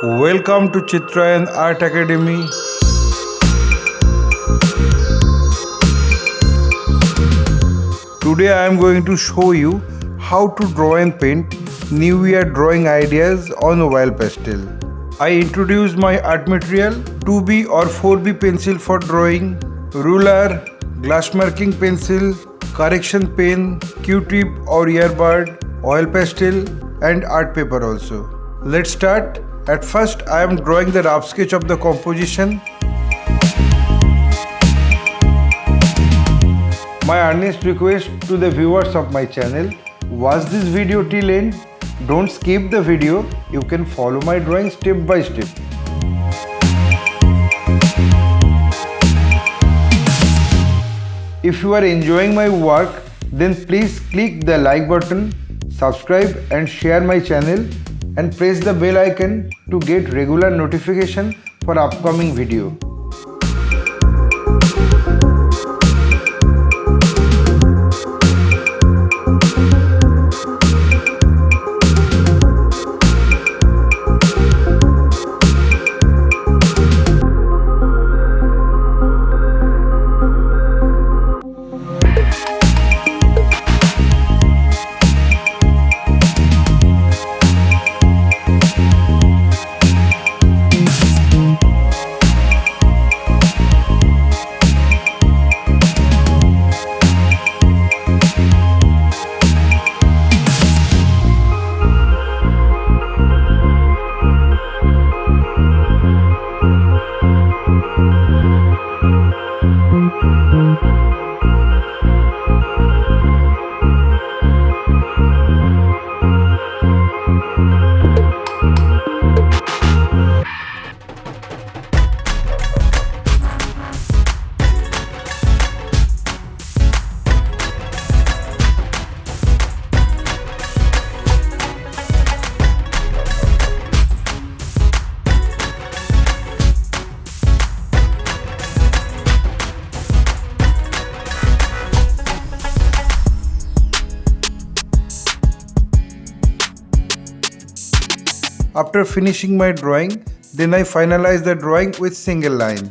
Welcome to Chitrayan Art Academy. Today I am going to show you how to draw and paint New Year drawing ideas on oil pastel. I introduce my art material 2B or 4B pencil for drawing, ruler, glass marking pencil, correction pen, Q-tip or earbud, oil pastel and art paper also. Let's start. At first I am drawing the rough sketch of the composition. My earnest request to the viewers of my channel, watch this video till end. Don't skip the video. You can follow my drawing step by step. If you are enjoying my work, then please click the like button, subscribe and share my channel and press the bell icon to get regular notification for upcoming video. After finishing my drawing, then I finalize the drawing with single line.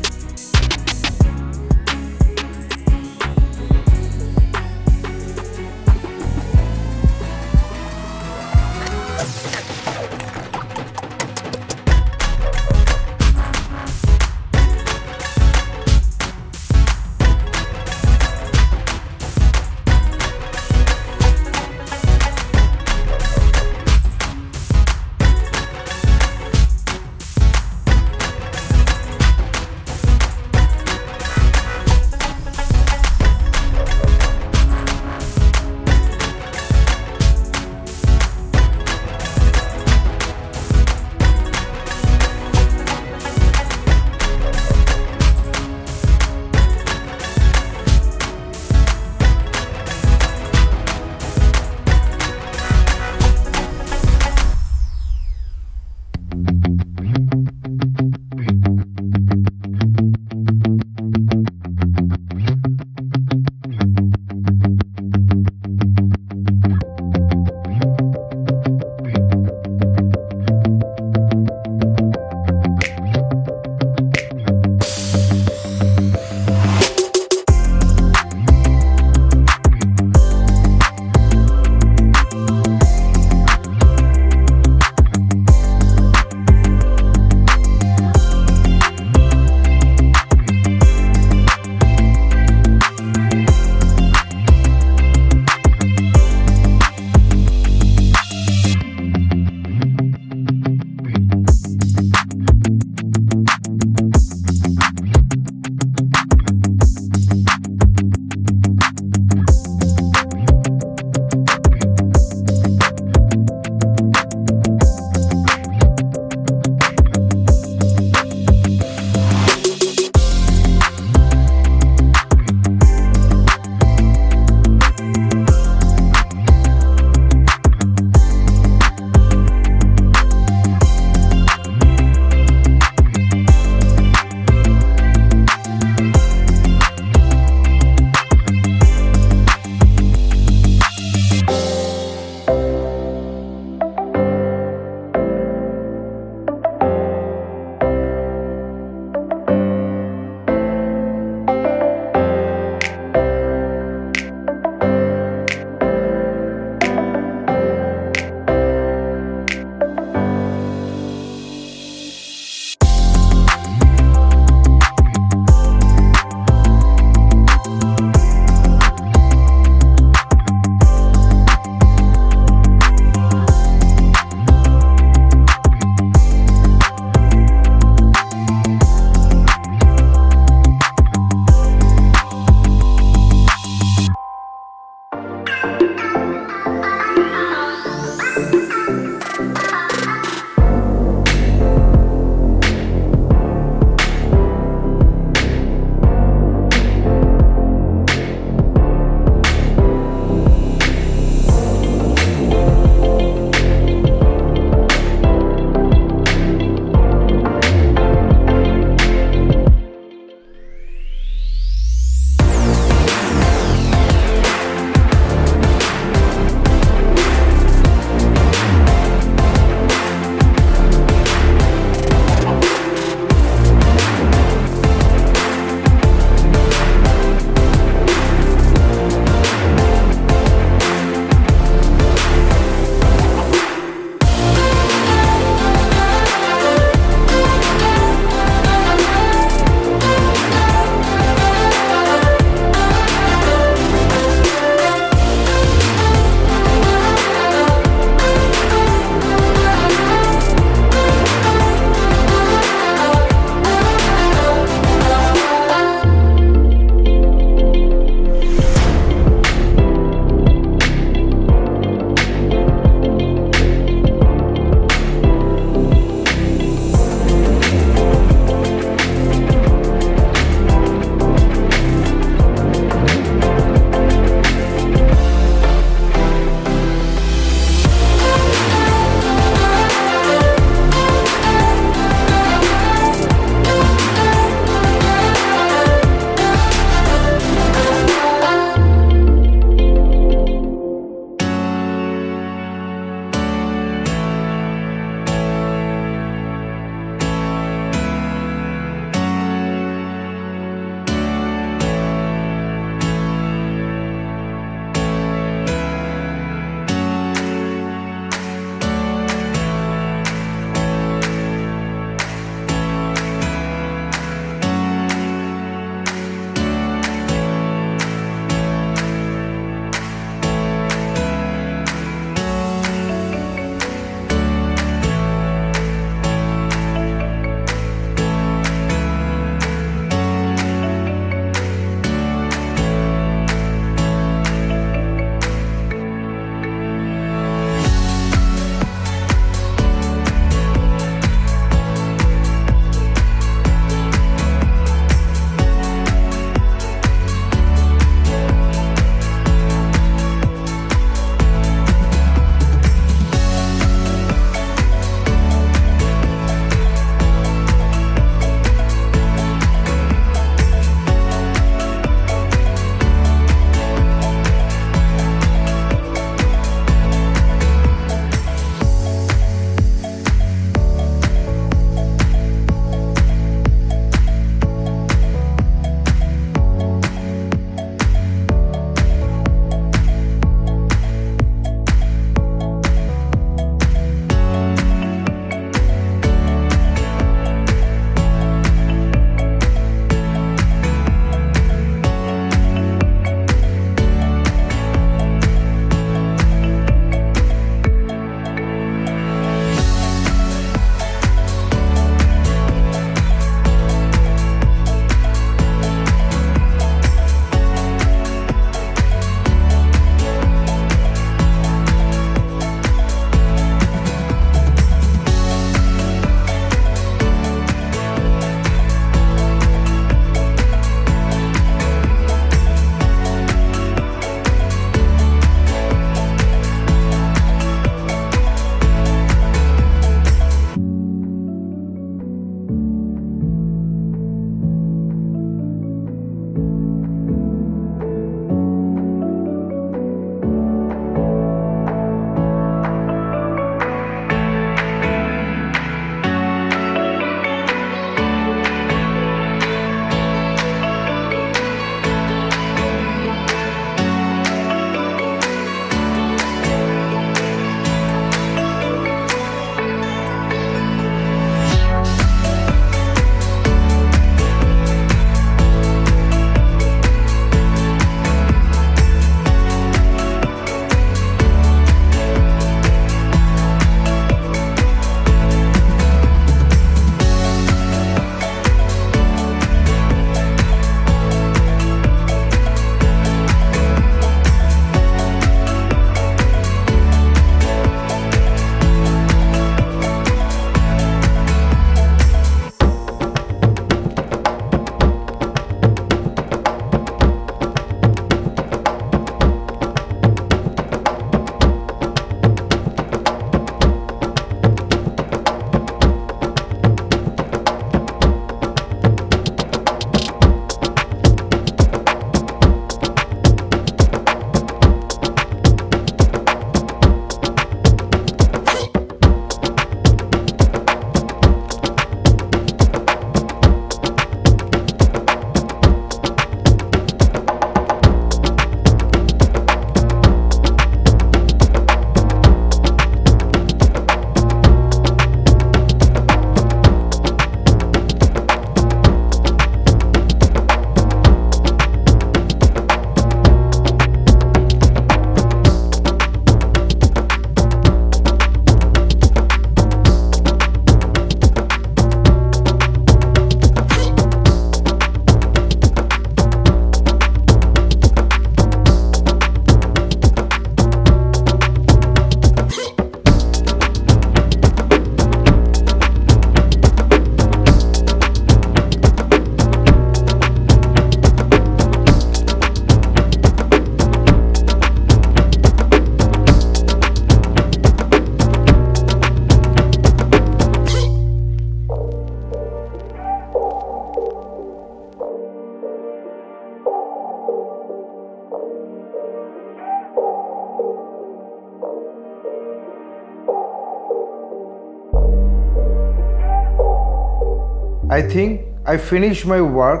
I think I finished my work.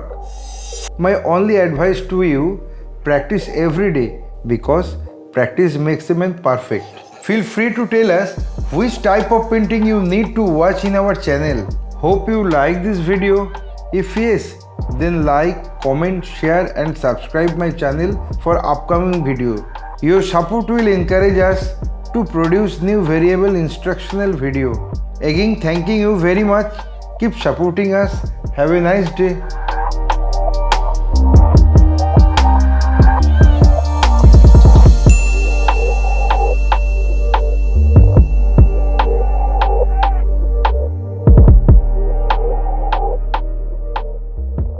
My only advice to you, practice every day because practice makes a man perfect. Feel free to tell us which type of painting you need to watch in our channel. Hope you like this video. If yes, then like, comment, share and subscribe my channel for upcoming video. Your support will encourage us to produce new variable instructional video. Again, thanking you very much. Keep supporting us. Have a nice day.